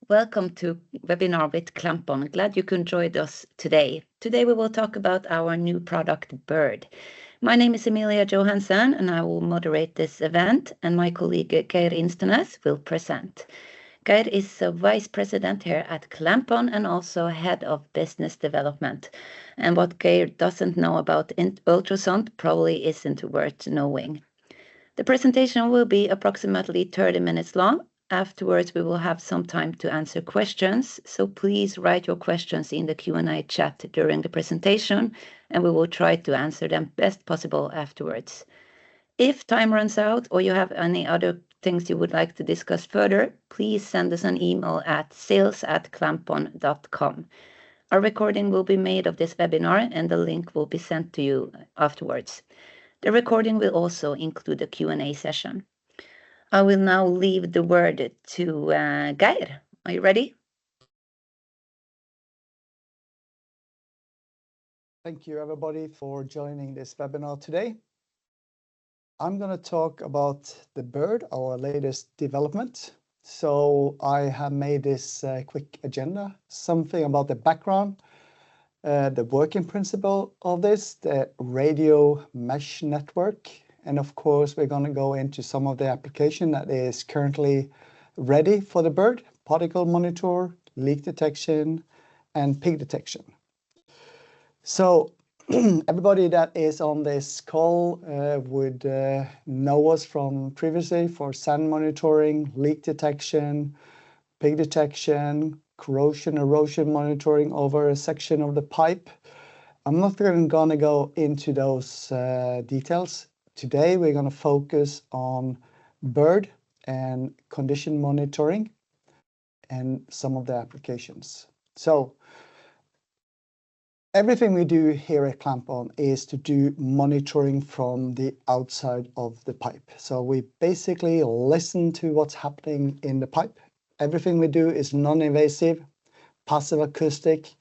Welcome to webinar with ClampOn. Glad you could join us today. Today we will talk about our new product, Bird. My name is Emilia Johansson and I will moderate this event, and my colleague Geir Instenes will present. Geir is a vice president here at ClampOn and also head of business development. And what Geir doesn't know about ultrasound probably isn't worth knowing. The presentation will be approximately 30 minutes long. Afterwards, we will have some time to answer questions, so please write your questions in the Q&A chat during the presentation, and we will try to answer them best possible afterwards. If time runs out or you have any other things you would like to discuss further, please send us an email at sales@clampon.com. A recording will be made of this webinar and the link will be sent to you afterwards. The recording will also include a Q&A session. I will now leave the word to Geir. Are you ready? Thank you everybody for joining this webinar today. I'm going to talk about the Bird, our latest development. So I have made this quick agenda, something about the background, the working principle of this, the radio mesh network, and of course we're going to go into some of the application that is currently ready for the Bird: particle monitor, leak detection, and pig detection. So everybody that is on this call would know us from previously for sand monitoring, leak detection, pig detection, corrosion, erosion monitoring over a section of the pipe. I'm not going to go into those details. Today we're going to focus on Bird and condition monitoring and some of the applications. So everything we do here at ClampOn is to do monitoring from the outside of the pipe. So we basically listen to what's happening in the pipe. Everything we do is non-invasive, passive acoustic.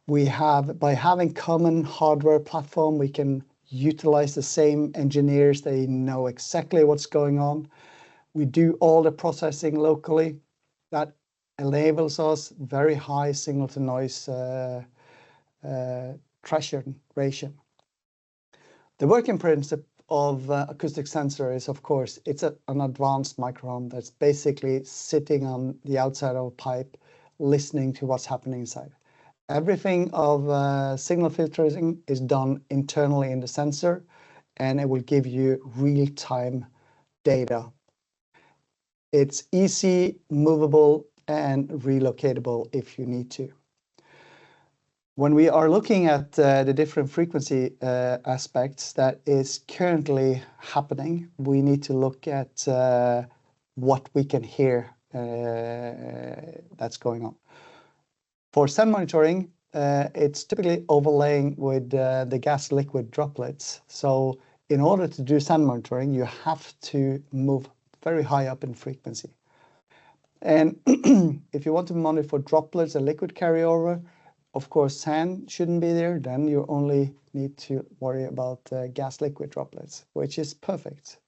We have, by having common hardware platform, we can utilize the same engineers. They know exactly what's going on. We do all the processing locally. That enables us very high signal to noise threshold ratio. The working principle of acoustic sensor is, of course, it's an advanced microphone that's basically sitting on the outside of a pipe, listening to what's happening inside. Everything of signal filtering is done internally in the sensor, and it will give you real-time data. It's easy, movable, and relocatable if you need to. When we are looking at the different frequency aspects that is currently happening, we need to look at what we can hear that's going on. For sand monitoring, it's typically overlaying with the gas liquid droplets. So in order to do sand monitoring, you have to move very high up in frequency. And if you want to monitor for droplets and liquid carryover, of course, sand shouldn't be there. Then you only need to worry about gas liquid droplets, which is perfect.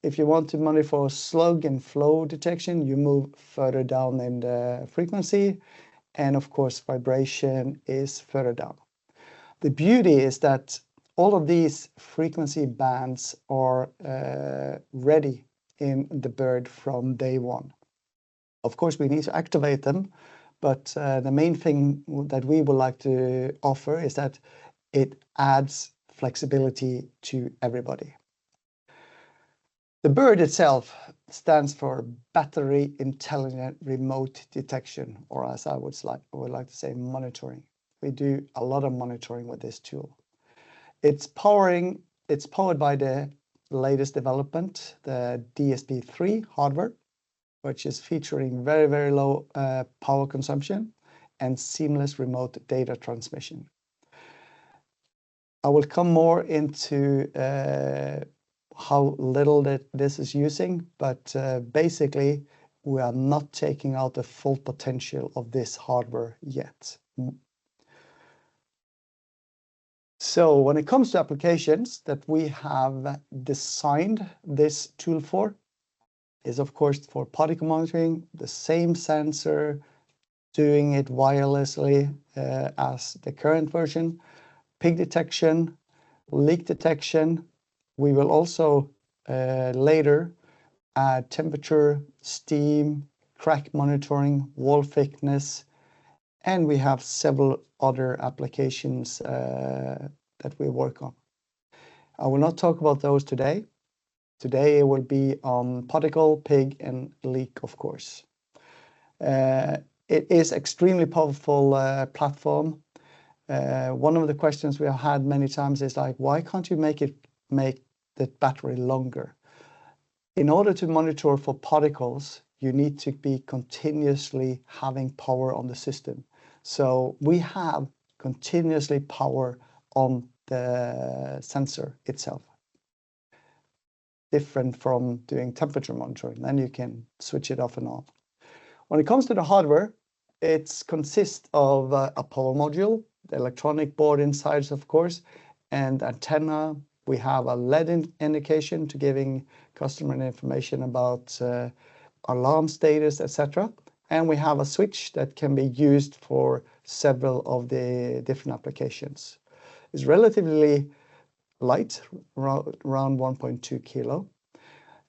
If you want to monitor for slug and flow detection, you move further down in the frequency. And of course, vibration is further down. The beauty is that all of these frequency bands are ready in the Bird from day one. Of course, we need to activate them, but the main thing that we would like to offer is that it adds flexibility to everybody. The Bird itself stands for Battery Intelligent Remote Detection, or as I would like to say, monitoring. We do a lot of monitoring with this tool. It's powered by the latest development, the DSP-3 hardware, which is featuring very, very low power consumption and seamless remote data transmission. I will come more into how little that this is using, but basically we are not taking out the full potential of this hardware yet. So when it comes to applications that we have designed this tool for, is of course for particle monitoring, the same sensor, doing it wirelessly as the current version, pig detection, leak detection. We will also later add temperature, steam, crack monitoring, wall thickness, and we have several other applications that we work on. I will not talk about those today. Today it will be on particle, pig, and leak, of course. It is extremely powerful platform. One of the questions we have had many times is like, why can't you make the battery longer? In order to monitor for particles, you need to be continuously having power on the system. So we have continuously power on the sensor itself. Different from doing temperature monitoring, then you can switch it off and on. When it comes to the hardware, it consists of a power module, the electronic board inside, of course, and antenna. We have a LED indication to giving customer information about alarm status, etc. And we have a switch that can be used for several of the different applications. It's relatively light, around 1.2 kilo.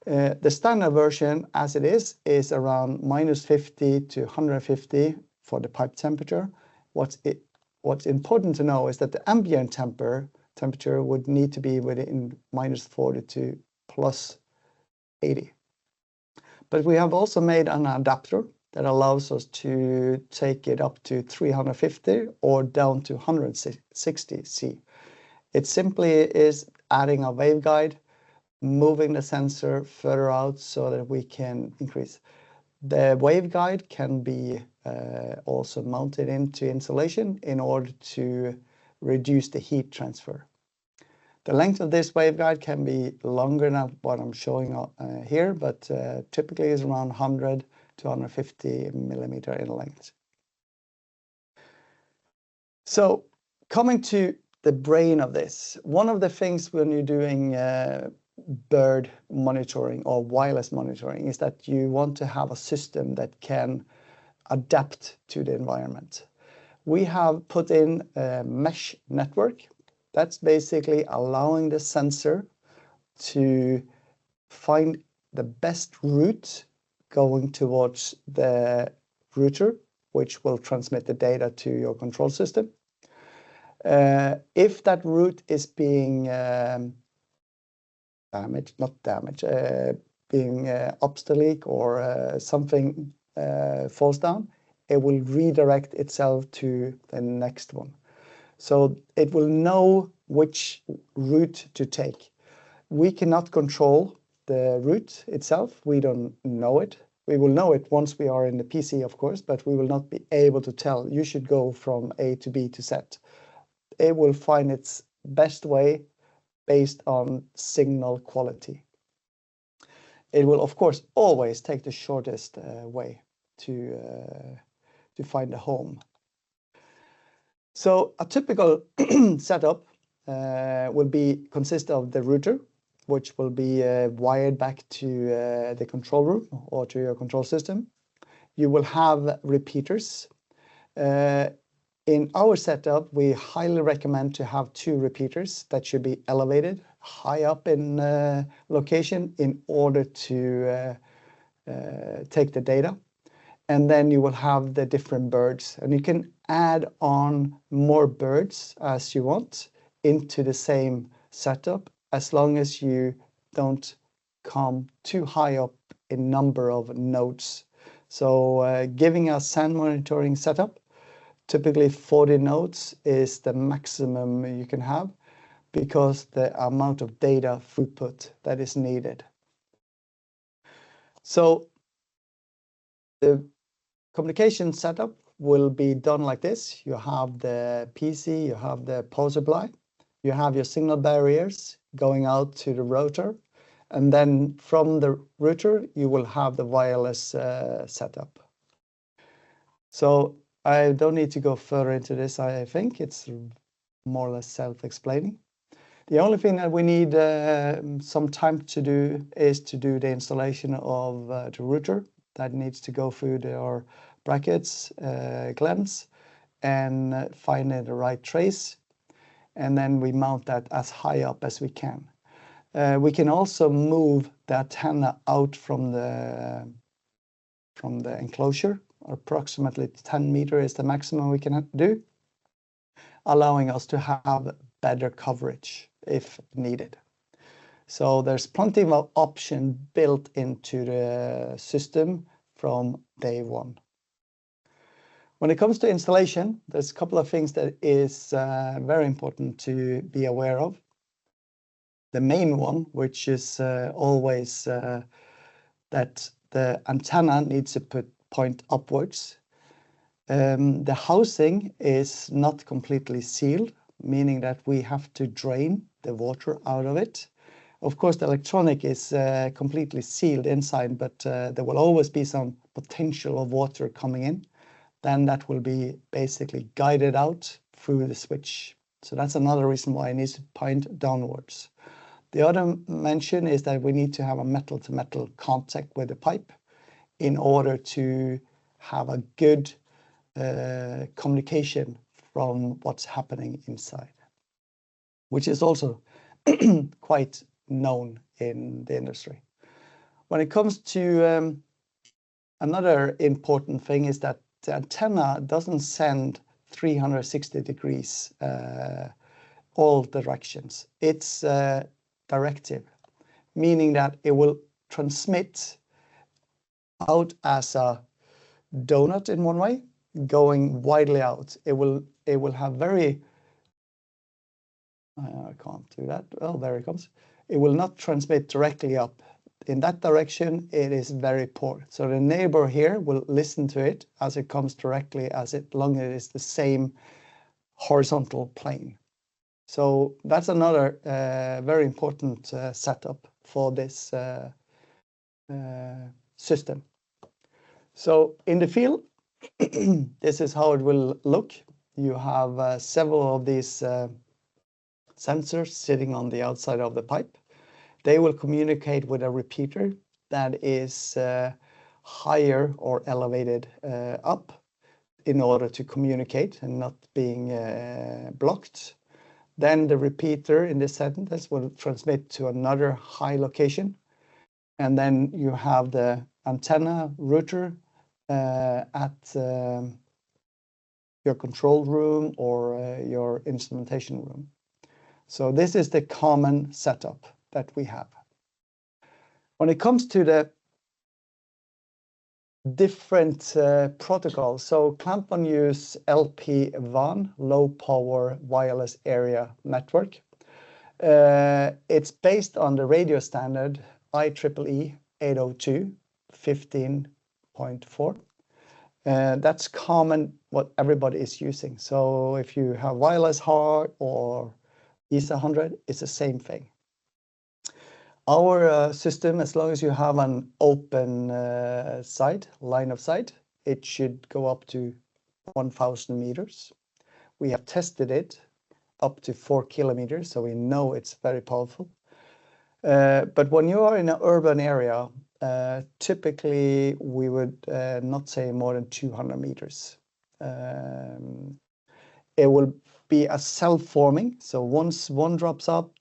The standard version, as it is around -50 to 150 for the pipe temperature. What's important to know is that the ambient temperature would need to be within -40 to +80. But we have also made an adapter that allows us to take it up to 350 or down to 160 C. It simply is adding a waveguide, moving the sensor further out so that we can increase. The waveguide can be also mounted into insulation in order to reduce the heat transfer. The length of this waveguide can be longer than what I'm showing here, but typically is around 100 to 150 millimeter in length. So coming to the brain of this, one of the things when you're doing bird monitoring or wireless monitoring is that you want to have a system that can adapt to the environment. We have put in a mesh network. That's basically allowing the sensor to find the best route going towards the router, which will transmit the data to your control system. If that route is being being obstacle or something falls down, it will redirect itself to the next one. So it will know which route to take. We cannot control the route itself. We don't know it. We will know it once we are in the PC, of course, but we will not be able to tell you should go from A to B to Z. It will find its best way based on signal quality. It will, of course, always take the shortest way to find a home. So a typical setup will consist of the router, which will be wired back to the control room or to your control system. You will have repeaters. In our setup, we highly recommend to have 2 repeaters that should be elevated high up in location in order to take the data. And then you will have the different birds, and you can add on more birds as you want into the same setup, as long as you don't come too high up in number of nodes. So giving a sand monitoring setup, typically 40 nodes is the maximum you can have because the amount of data throughput that is needed. So the communication setup will be done like this. You have the PC, you have the power supply, you have your signal barriers going out to the router, and then from the router you will have the wireless setup. So I don't need to go further into this. I think it's more or less self-explaining. The only thing that we need some time to do is to do the installation of the router. That needs to go through our brackets, glands, and find the right trace. And then we mount that as high up as we can. We can also move the antenna out from the enclosure. Approximately 10 meters is the maximum we can do, allowing us to have better coverage if needed. So there's plenty of option built into the system from day one. When it comes to installation, there's a couple of things that is very important to be aware of. The main one, which is always that the antenna needs to point upwards. The housing is not completely sealed, meaning that we have to drain the water out of it. Of course, the electronic is completely sealed inside, but there will always be some potential of water coming in. Then that will be basically guided out through the switch. So that's another reason why it needs to point downwards. The other mention is that we need to have a metal-to-metal contact with the pipe in order to have a good communication from what's happening inside, which is also quite known in the industry. When it comes to another important thing is that the antenna doesn't send 360 degrees all directions. It's directive, meaning that it will transmit out as a donut in one way, going widely out. It will have very I can't do that. Oh, there it comes. It will not transmit directly up. In that direction, it is very poor. So the neighbor here will listen to it as it comes directly, as long as it is the same horizontal plane. So that's another very important setup for this system. So in the field, this is how it will look. You have several of these sensors sitting on the outside of the pipe. They will communicate with a repeater that is higher or elevated up in order to communicate and not being blocked. Then the repeater in this sentence will transmit to another high location. And then you have the antenna router at your control room or your instrumentation room. So this is the common setup that we have. When it comes to the different protocols, so ClampOn use LPWAN, Low Power Wireless Area Network. It's based on the radio standard IEEE 802.15.4. That's common what everybody is using. So if you have wireless HART or ISA 100, it's the same thing. Our system, as long as you have an open line of sight, it should go up to 1,000 meters. We have tested it up to 4 kilometers, so we know it's very powerful. But when you are in an urban area, typically we would not say more than 200 meters. It will be a self-forming, so once one drops out,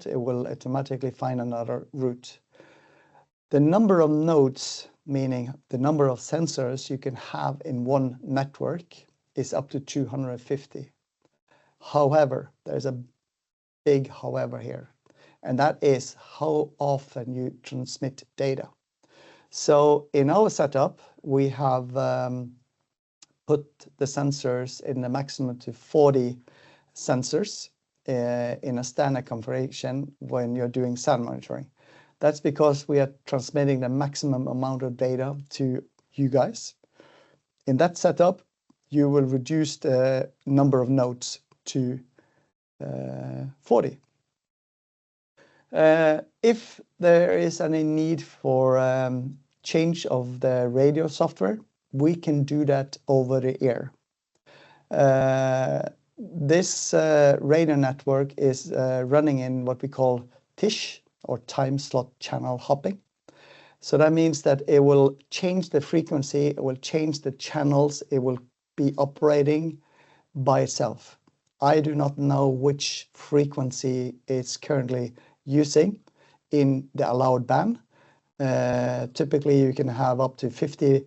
it will automatically find another route. The number of nodes, meaning the number of sensors you can have in one network, is up to 250. However, there's a big however here, and that is how often you transmit data. So in our setup, we have put the sensors in the maximum to 40 sensors in a standard configuration when you're doing sand monitoring. That's because we are transmitting the maximum amount of data to you guys. In that setup, you will reduce the number of nodes to 40. If there is any need for change of the radio software, we can do that over the air. This radio network is running in what we call TISH, or time slot channel hopping. So that means that it will change the frequency, it will change the channels, it will be operating by itself. I do not know which frequency it's currently using in the allowed band. Typically, you can have up to 50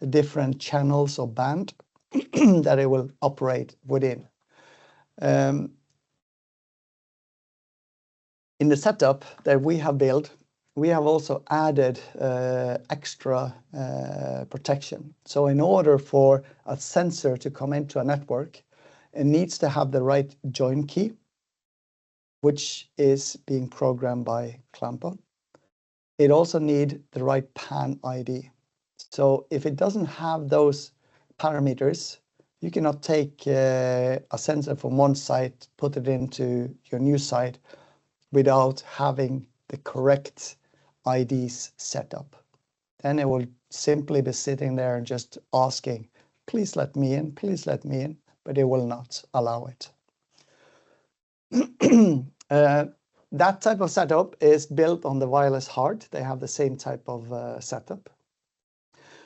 different channels or band that it will operate within. In the setup that we have built, we have also added extra protection. So in order for a sensor to come into a network, it needs to have the right join key, which is being programmed by ClampOn. It also needs the right PAN ID. So if it doesn't have those parameters, you cannot take a sensor from one site, put it into your new site without having the correct IDs set up. Then it will simply be sitting there and just asking, please let me in, please let me in, but it will not allow it. That type of setup is built on the wireless heart. They have the same type of setup.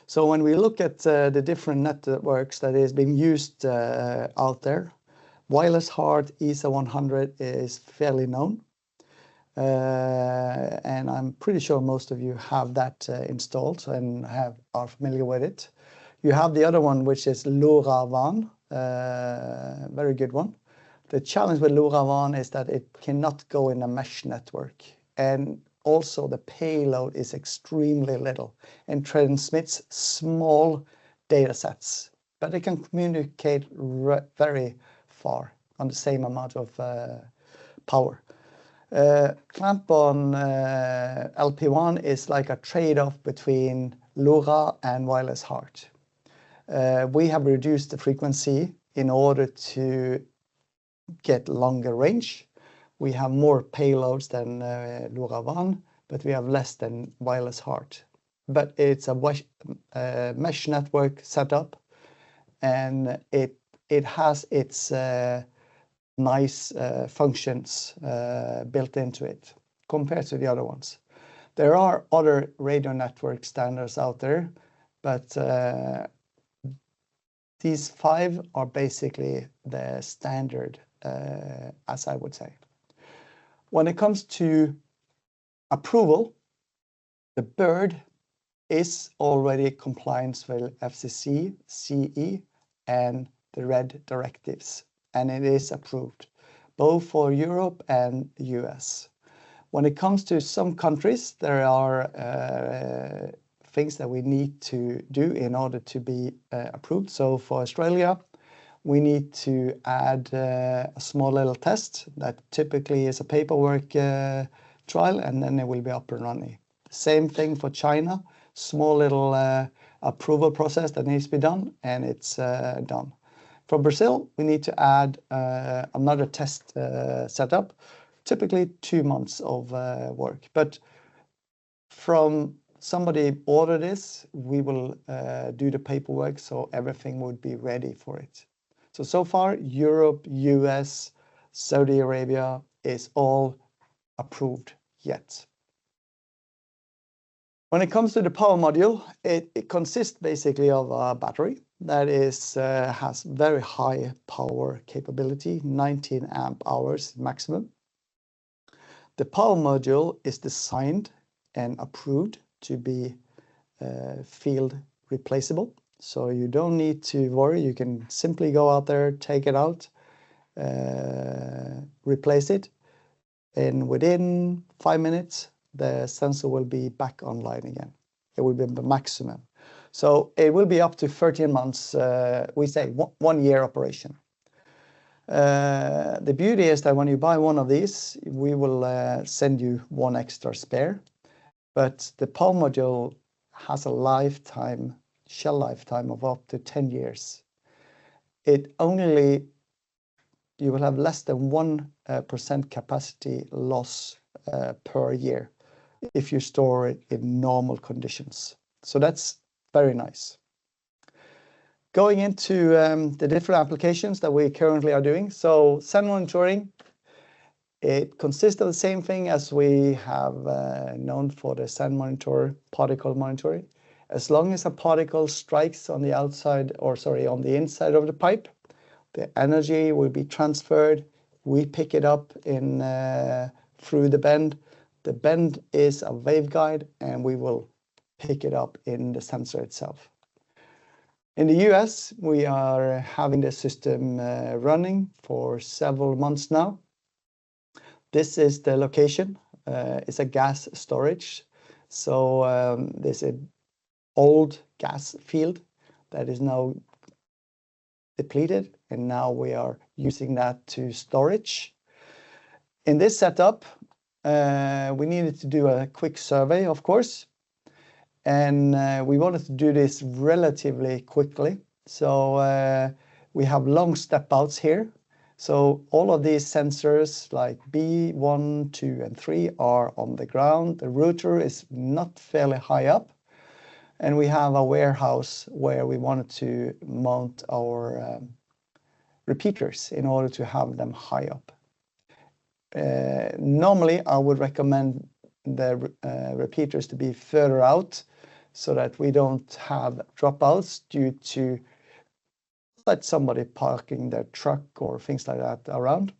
So when we look at the different networks that is being used out there, wireless heart ESA 100 is fairly known. And I'm pretty sure most of you have that installed and are familiar with it. You have the other one, which is LoRaWAN, very good one. The challenge with LoRaWAN is that it cannot go in a mesh network, and also the payload is extremely little and transmits small data sets, but it can communicate very far on the same amount of power. ClampOn LP1 is like a trade-off between LoRa and wireless heart. We have reduced the frequency in order to get longer range. We have more payloads than LoRaWAN, but we have less than wireless heart. But it's a mesh network setup, and it has its nice functions built into it compared to the other ones. There are other radio network standards out there, but these 5 are basically the standard, as I would say. When it comes to approval, the bird is already compliant with FCC, CE, and the RED directives, and it is approved, both for Europe and US. When it comes to some countries, there are things that we need to do in order to be approved. So for Australia, we need to add a small little test that typically is a paperwork trial, and then it will be up and running. Same thing for China, small little approval process that needs to be done, and it's done. For Brazil, we need to add another test setup, typically 2 months of work. But from somebody order this, we will do the paperwork, so everything would be ready for it. So far, Europe, US, Saudi Arabia is all approved yet. When it comes to the power module, it consists basically of a battery that has very high power capability, 19 amp hours maximum. The power module is designed and approved to be field replaceable. So you don't need to worry, you can simply go out there, take it out, replace it, and within 5 minutes, the sensor will be back online again. It will be the maximum. So it will be up to 13 months, we say 1 year operation. The beauty is that when you buy one of these, we will send you 1 extra spare, but the power module has a shell lifetime of up to 10 years. You will have less than 1% capacity loss per year if you store it in normal conditions. So that's very nice. Going into the different applications that we currently are doing. So send monitoring, It consists of the same thing as we have known for the sand monitor, particle monitoring. As long as a particle strikes on the outside, or sorry, on the inside of the pipe, the energy will be transferred. We pick it up in through the bend. The bend is a waveguide, and we will pick it up in the sensor itself. In the US, we are having the system running for several months now. This is the location. It's a gas storage. So there's an old gas field that is now depleted, and now we are using that to storage. In this setup, we needed to do a quick survey, of course, and we wanted to do this relatively quickly. So we have long step outs here. So all of these sensors like B1, 2, and 3 are on the ground. The router is not fairly high up. And we have a warehouse where we wanted to mount our repeaters in order to have them high up. Normally, I would recommend the repeaters to be further out so that we don't have dropouts due to like somebody parking their truck or things like that around.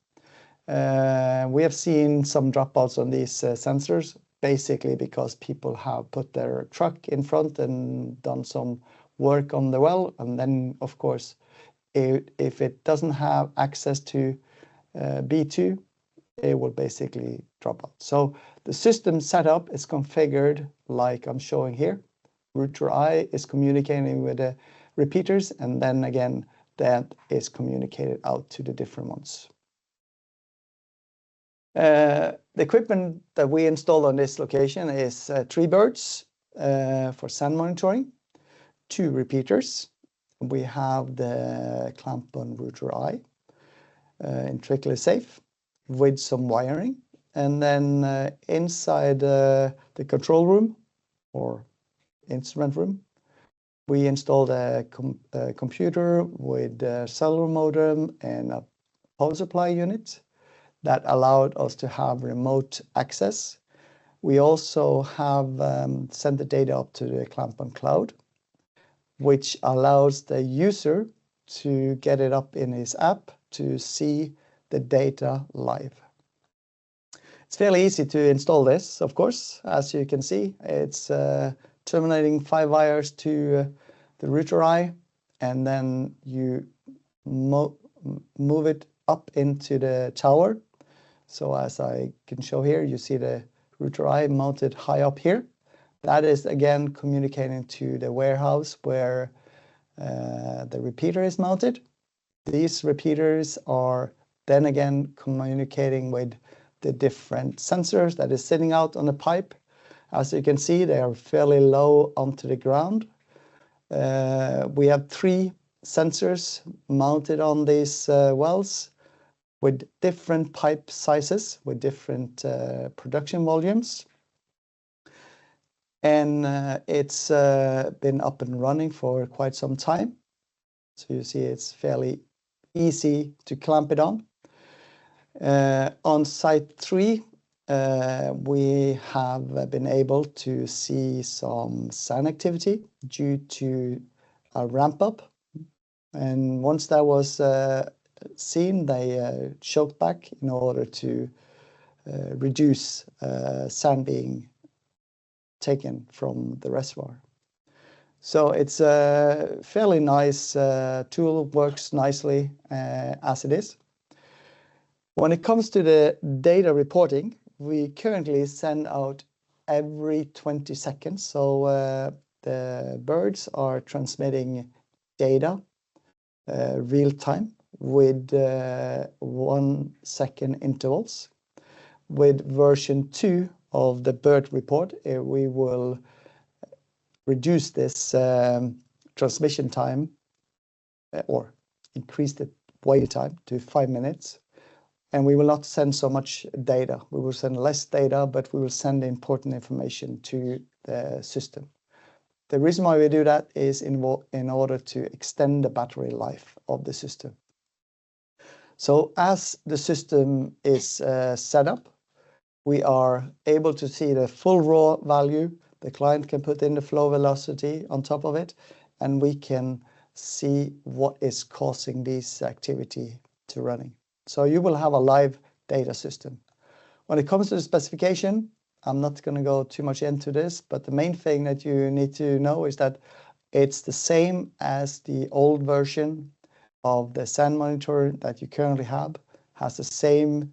We have seen some dropouts on these sensors, basically because people have put their truck in front and done some work on the well, and then of course if it doesn't have access to B2, it will basically drop out. So the system setup is configured like I'm showing here. Router I is communicating with the repeaters, and then again that is communicated out to the different ones. The equipment that we installed on this location is 3 birds for sand monitoring, 2 repeaters. We have the ClampOn router I intricately safe with some wiring, and then inside the control room or instrument room, we installed a computer with a cellular modem and a power supply unit that allowed us to have remote access. We also have sent the data up to the ClampOn cloud, which allows the user to get it up in his app to see the data live. It's fairly easy to install this, of course. As you can see, it's terminating 5 wires to the router I, and then you move it up into the tower. So as I can show here, you see the router I mounted high up here. That is again communicating to the warehouse where the repeater is mounted. These repeaters are then again communicating with the different sensors that is sitting out on the pipe. As you can see, they are fairly low onto the ground. We have 3 sensors mounted on these wells with different pipe sizes, with different production volumes. And it's been up and running for quite some time. So you see it's fairly easy to clamp it on. On site 3, we have been able to see some sand activity due to a ramp up. And once that was seen, they choked back in order to reduce sand being taken from the reservoir. So it's a fairly nice tool, works nicely as it is. When it comes to the data reporting, we currently send out every 20 seconds. So the birds are transmitting data real time with 1 second intervals. With version 2 of the bird report, we will reduce this transmission time or increase the wait time to 5 minutes. And we will not send so much data. We will send less data, but we will send important information to the system. The reason why we do that is in order to extend the battery life of the system. So as the system is set up, we are able to see the full raw value. The client can put in the flow velocity on top of it, and we can see what is causing this activity to running. So you will have a live data system. When it comes to the specification, I'm not going to go too much into this, but the main thing that you need to know is that it's the same as the old version of the sand monitor that you currently have, has the same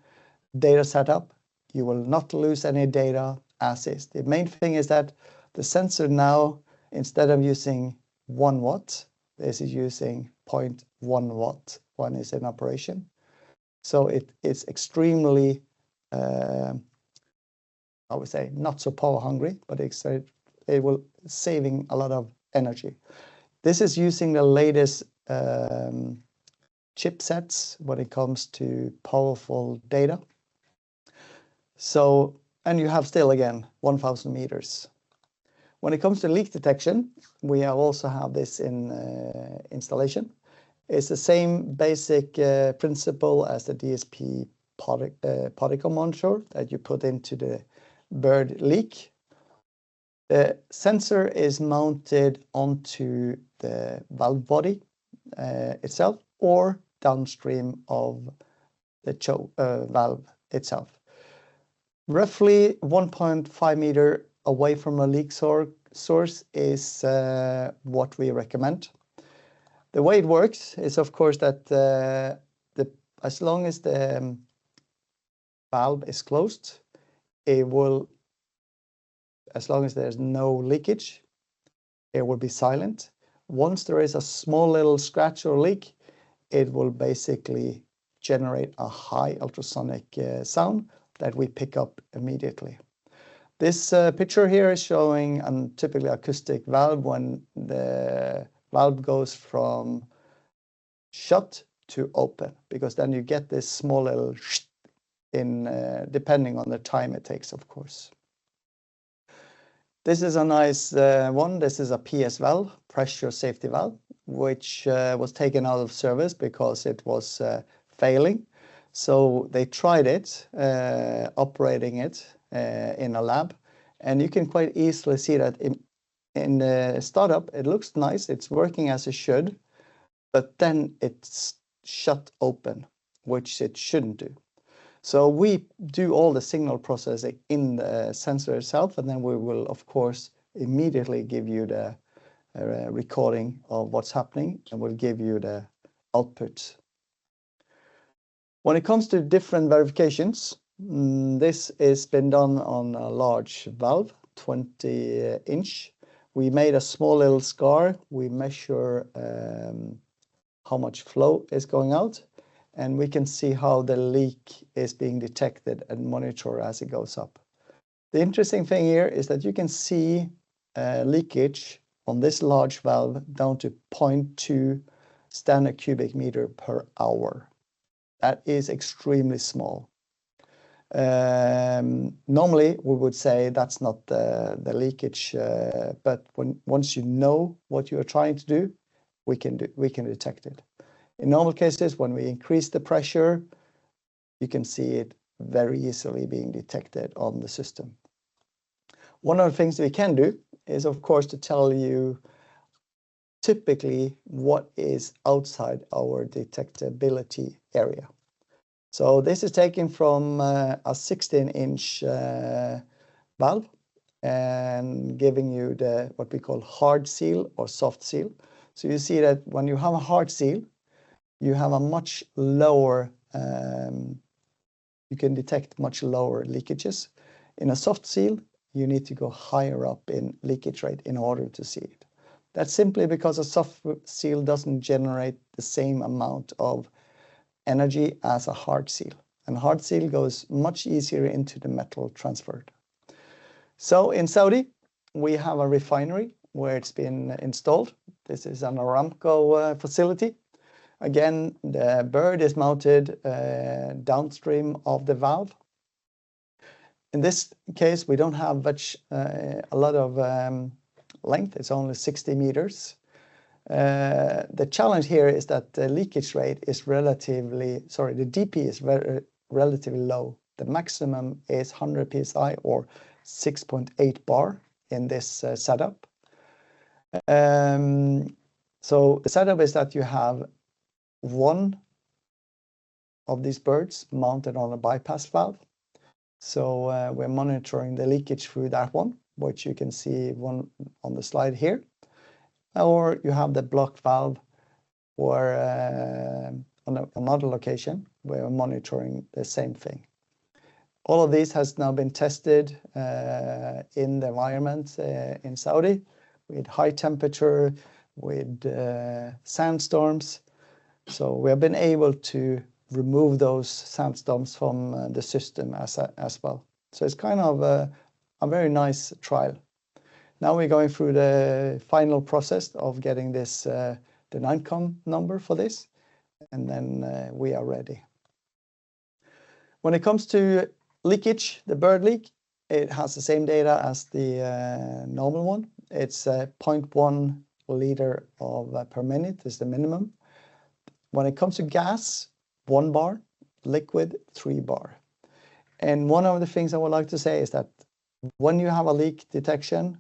data setup. You will not lose any data as is. The main thing is that the sensor now, instead of using 1 watt, this is using 0.1 watt when it's in operation. So it is extremely, I would say, not so power hungry, but it will saving a lot of energy. This is using the latest chipsets when it comes to powerful data. So, and you have still, again, 1000 meters. When it comes to leak detection, we also have this in installation. It's the same basic principle as the DSP particle monitor that you put into the bird leak. The sensor is mounted onto the valve body itself or downstream of the valve itself. Roughly 1.5 meter away from a leak source is what we recommend. The way it works is, of course, that as long as the valve is closed, it will, as long as there's no leakage, it will be silent. Once there is a small little scratch or leak, it will basically generate a high ultrasonic sound that we pick up immediately. This picture here is showing a typically acoustic valve when the valve goes from shut to open, because then you get this small little in depending on the time it takes, of course. This is a nice one. This is a PS valve, pressure safety valve, which was taken out of service because it was failing. So they tried it, operating it in a lab, and you can quite easily see that in the startup, it looks nice, it's working as it should, but then it's shut open, which it shouldn't do. So we do all the signal processing in the sensor itself, and then we will, of course, immediately give you the recording of what's happening, and we'll give you the output. When it comes to different verifications, this has been done on a large valve, 20-inch. We made a small little scar. We measure how much flow is going out, and we can see how the leak is being detected and monitor as it goes up. The interesting thing here is that you can see leakage on this large valve down to 0.2 standard cubic meter per hour. That is extremely small. Normally we would say that's not the leakage, but once you know what you are trying to do, we can detect it. In normal cases, when we increase the pressure, you can see it very easily being detected on the system. One of the things we can do is, of course, to tell you typically what is outside our detectability area. So this is taken from a 16-inch valve and giving you what we call hard seal or soft seal. So you see that when you have a hard seal, you have a much lower, you can detect much lower leakages. In a soft seal, you need to go higher up in leakage rate in order to see it. That's simply because a soft seal doesn't generate the same amount of energy as a hard seal. And hard seal goes much easier into the metal transferred. So in Saudi, we have a refinery where it's been installed. This is an Aramco facility. Again, the bird is mounted downstream of the valve. In this case, we don't have much, a lot of length. It's only 60 meters. The challenge here is that the leakage rate is the DP is relatively low. The maximum is 100 psi or 6.8 bar in this setup. So the setup is that you have one of these birds mounted on a bypass valve. So we're monitoring the leakage through that one, which you can see one on the slide here. Or you have the block valve, or on another location, we're monitoring the same thing. All of these has now been tested in the environment in Saudi with high temperature, with sandstorms. So we have been able to remove those sandstorms from the system as well. So it's kind of a very nice trial. Now we're going through the final process of getting this the NINECOM number for this, and then we are ready. When it comes to leakage, the bird leak, it has the same data as the normal one. It's 0.1 liter per minute is the minimum. When it comes to gas, 1 bar, liquid, 3 bar. And one of the things I would like to say is that when you have a leak detection,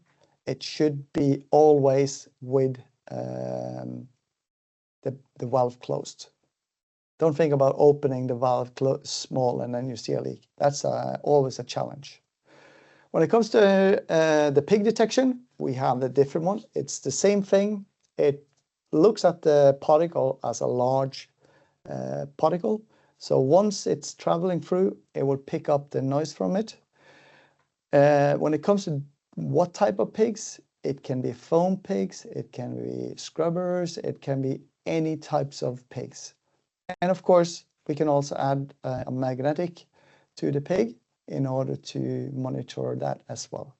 it should be always with the valve closed. Don't think about opening the valve small and then you see a leak. That's always a challenge. When it comes to the pig detection, we have the different one. It's the same thing. It looks at the particle as a large particle. So once it's traveling through, it will pick up the noise from it. When it comes to what type of pigs, it can be foam pigs, it can be scrubbers, it can be any types of pigs. And of course, we can also add a magnetic to the pig in order to monitor that as well.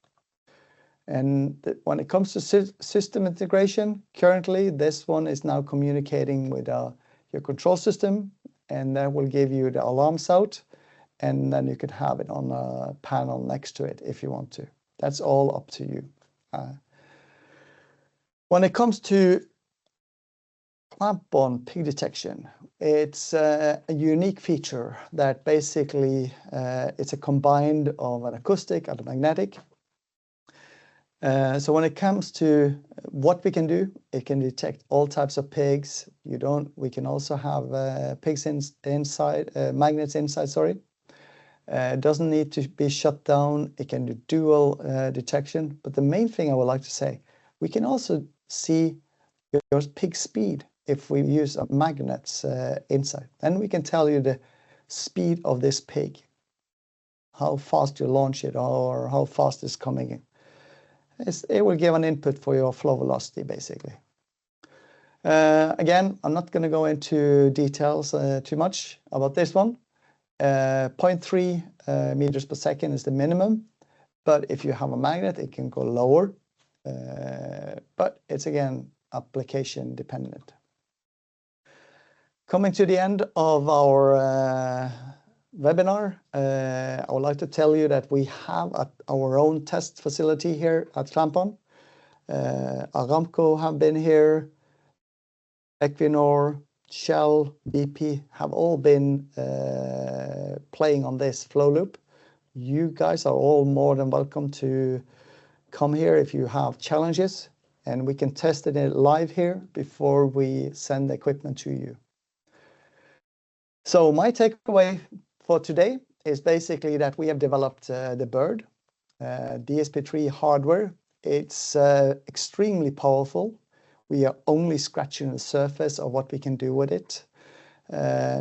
And when it comes to system integration, currently this one is now communicating with your control system, and that will give you the alarms out, and then you could have it on a panel next to it if you want to. That's all up to you. When it comes to ClampOn pig detection, it's a unique feature that basically it's a combined of an acoustic and a magnetic. So when it comes to what we can do, it can detect all types of pigs. We can also have pigs inside, magnets inside, sorry. It doesn't need to be shut down. It can do dual detection. But the main thing I would like to say, we can also see your pig speed if we use magnets inside. Then we can tell you the speed of this pig, how fast you launch it or how fast it's coming in. It will give an input for your flow velocity, basically. Again, I'm not going to go into details too much about this one. 0.3 meters per second is the minimum, but if you have a magnet, it can go lower. But it's, again, application dependent. Coming to the end of our webinar, I would like to tell you that we have our own test facility here at ClampOn. Aramco have been here, Equinor, Shell, BP have all been playing on this flow loop. You guys are all more than welcome to come here if you have challenges, and we can test it live here before we send the equipment to you. So my takeaway for today is basically that we have developed the bird, DSP3 hardware. It's extremely powerful. We are only scratching the surface of what we can do with it,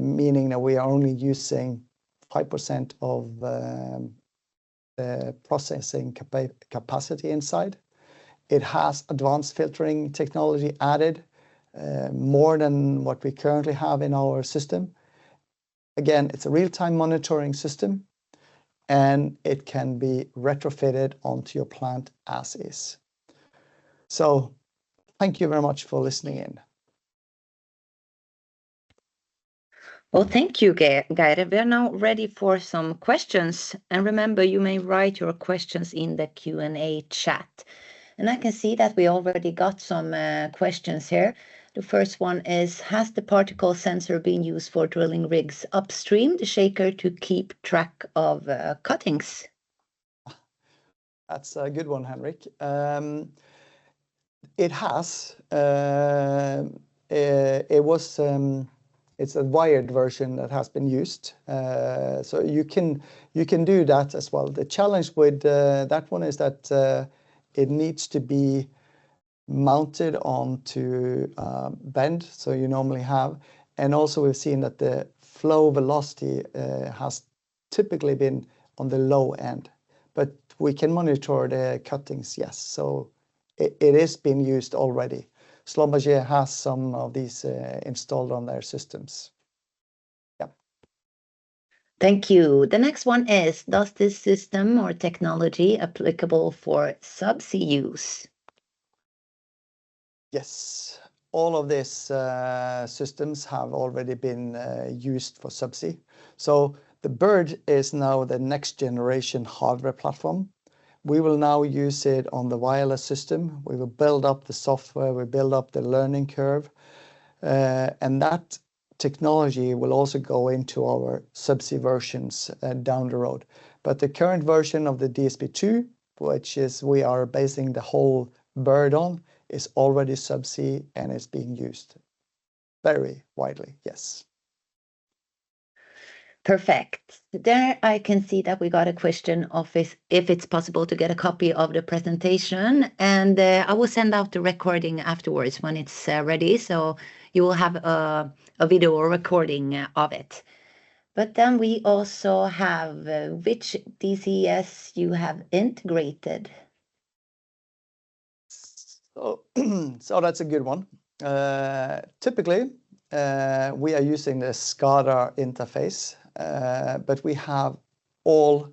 meaning that we are only using 5% of the processing capacity inside. It has advanced filtering technology added, more than what we currently have in our system. Again, it's a real-time monitoring system, and it can be retrofitted onto your plant as is. So thank you very much for listening in. Well, thank you, Geir. We are now ready for some questions. And remember, you may write your questions in the Q&A chat. And I can see that we already got some questions here. The first one is, has the particle sensor been used for drilling rigs upstream the shaker to keep track of cuttings? That's a good one, Henrik. It has. It's a wired version that has been used, so you can do that as well. The challenge with that one is that it needs to be mounted onto bend, so you normally have, and also we've seen that the flow velocity has typically been on the low end, but we can monitor the cuttings, yes. So it is being used already. Schlumberger has some of these installed on their systems. Yeah. Thank you. The next one is, does this system or technology applicable for subsea use? Yes, all of these systems have already been used for subsea. So the bird is now the next generation hardware platform. We will now use it on the wireless system. We will build up the software, we build up the learning curve, and that technology will also go into our subsea versions down the road. But the current version of the DSP2, which is we are basing the whole bird on, is already subsea and is being used very widely, yes. Perfect. There I can see that we got a question of if it's possible to get a copy of the presentation, and I will send out the recording afterwards when it's ready, so you will have a video recording of it. But then we also have which DCS you have integrated. So that's a good one. Typically, we are using the SCADA interface, but we have all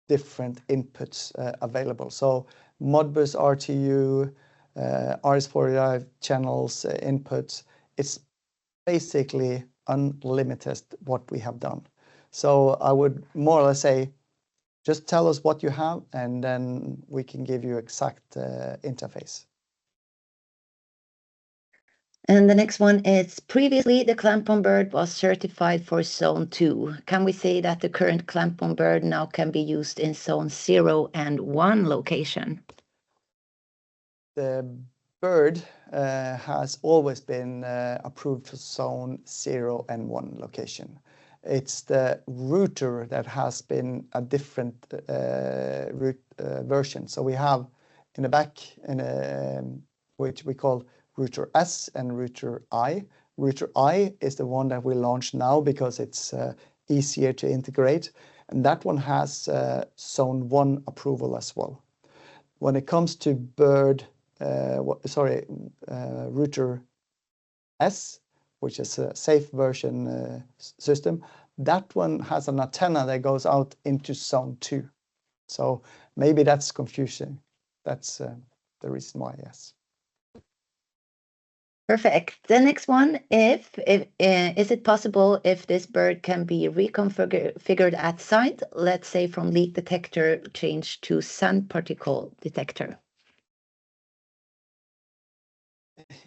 different inputs available. So Modbus RTU, RS-485 channels, inputs, it's basically unlimited what we have done. So I would more or less say, just tell us what you have and then we can give you exact interface. And the next one is, previously the ClampOn bird was certified for zone 2. Can we say that the current ClampOn bird now can be used in zone 0 and 1 location? The bird has always been approved for zone 0 and 1 location. It's the router that has been a different version. So we have in the back, which we call router S and router I. Router I is the one that we launched now because it's easier to integrate. And that one has zone 1 approval as well. When it comes to bird, router S, which is a safe version system, that one has an antenna that goes out into zone 2. So maybe that's confusing. That's the reason why, yes. Perfect. The next one, is it possible if this bird can be reconfigured at site, let's say from leak detector change to sand particle detector?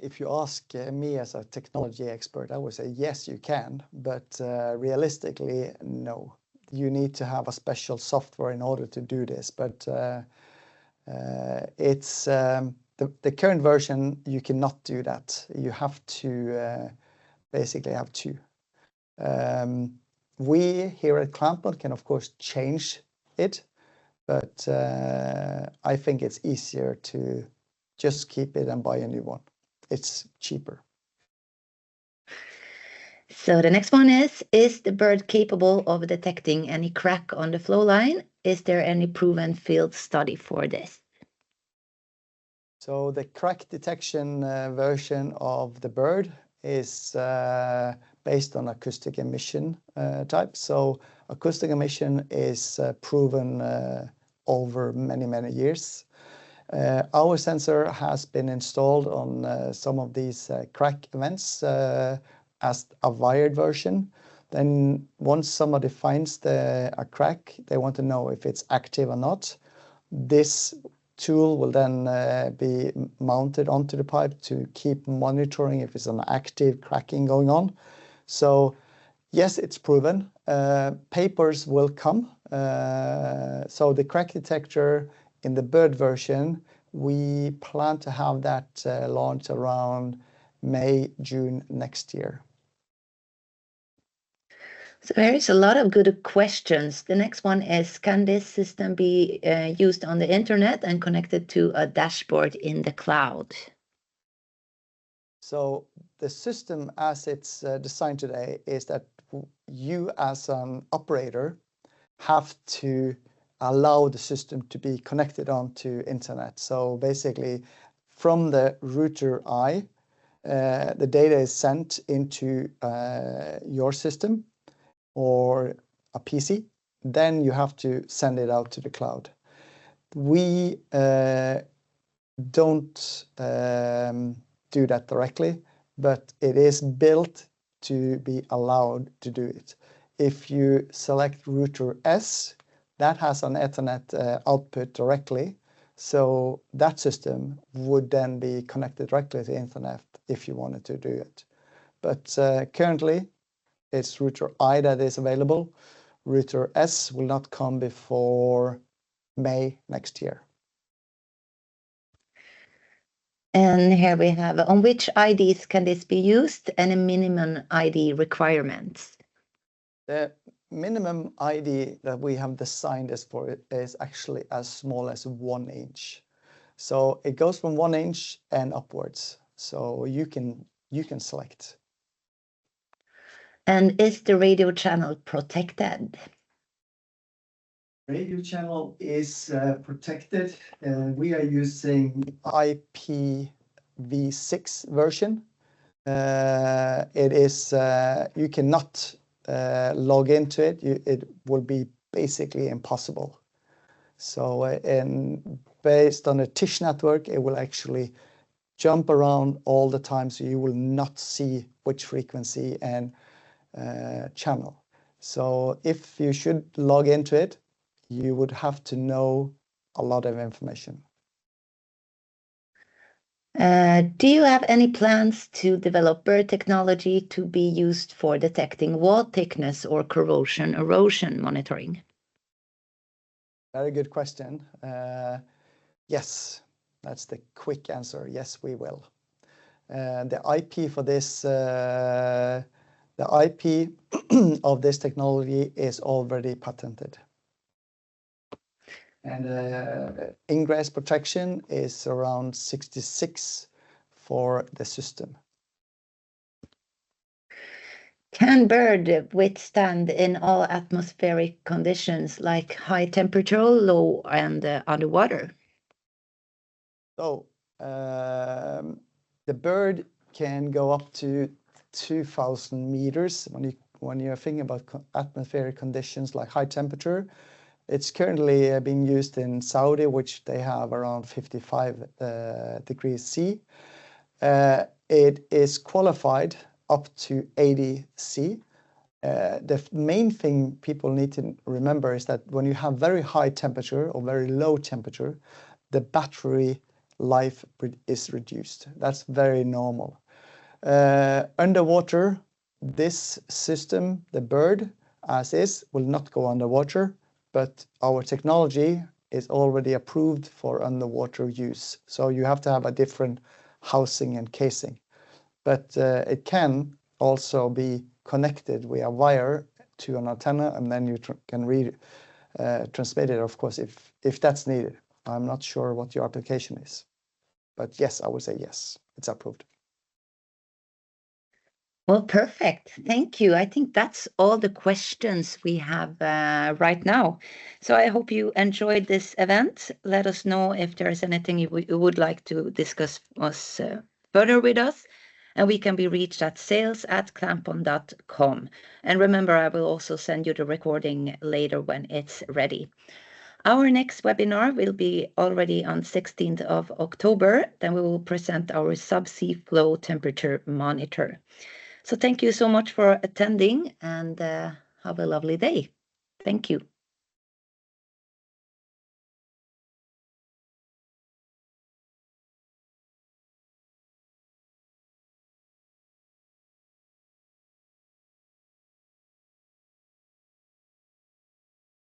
If you ask me as a technology expert, I would say yes, you can, but realistically, no. You need to have a special software in order to do this, but it's the current version, you cannot do that. You have to basically have two. We here at ClampOn can of course change it, but I think it's easier to just keep it and buy a new one. It's cheaper. So the next one is the bird capable of detecting any crack on the flow line? Is there any proven field study for this? So the crack detection version of the bird is based on acoustic emission type. So acoustic emission is proven over many, many years. Our sensor has been installed on some of these crack events as a wired version. Then once somebody finds a crack, they want to know if it's active or not. This tool will then be mounted onto the pipe to keep monitoring if it's an active cracking going on. So yes, it's proven. Papers will come. So the crack detector in the bird version, we plan to have that launched around May, June next year. So there is a lot of good questions. The next one is, can this system be used on the internet and connected to a dashboard in the cloud? So the system as it's designed today is that you as an operator have to allow the system to be connected onto internet. So basically from the router eye, the data is sent into your system or a PC, then you have to send it out to the cloud. We don't do that directly, but it is built to be allowed to do it. If you select router S, that has an Ethernet output directly, so that system would then be connected directly to the internet if you wanted to do it. But currently, it's router I that is available. Router S will not come before May next year. And here we have, on which IDs can this be used, and a minimum ID requirements? The minimum ID that we have designed this for is actually as small as 1 inch. So it goes from 1 inch and upwards. So you can select. And is the radio channel protected? Radio channel is protected. We are using IPv6 version. It is you cannot log into it. It will be basically impossible. So based on a TISH network, it will actually jump around all the time, so you will not see which frequency and channel. So if you should log into it, you would have to know a lot of information. Do you have any plans to develop bird technology to be used for detecting wall thickness or corrosion erosion monitoring? Very good question. Yes, that's the quick answer. Yes, we will. The IP for this, the IP of this technology is already patented. And ingress protection is around 66 for the system. Can bird withstand in all atmospheric conditions like high temperature, low, and underwater? So the bird can go up to 2,000 meters when you're thinking about atmospheric conditions like high temperature. It's currently being used in Saudi, which they have around 55 degrees C. It is qualified up to 80 C. The main thing people need to remember is that when you have very high temperature or very low temperature, the battery life is reduced. That's very normal. Underwater, this system, the bird as is, will not go underwater, but our technology is already approved for underwater use. So you have to have a different housing and casing. But it can also be connected via wire to an antenna, and then you can transmit it, of course, if that's needed. I'm not sure what your application is. But yes, I would say yes, it's approved. Well, perfect. Thank you. I think that's all the questions we have right now. So I hope you enjoyed this event. Let us know if there's anything you would like to discuss further with us. And we can be reached at sales@clampon.com. And remember, I will also send you the recording later when it's ready. Our next webinar will be already on 16th of October. Then we will present our subsea flow temperature monitor. So thank you so much for attending, and have a lovely day. Thank you.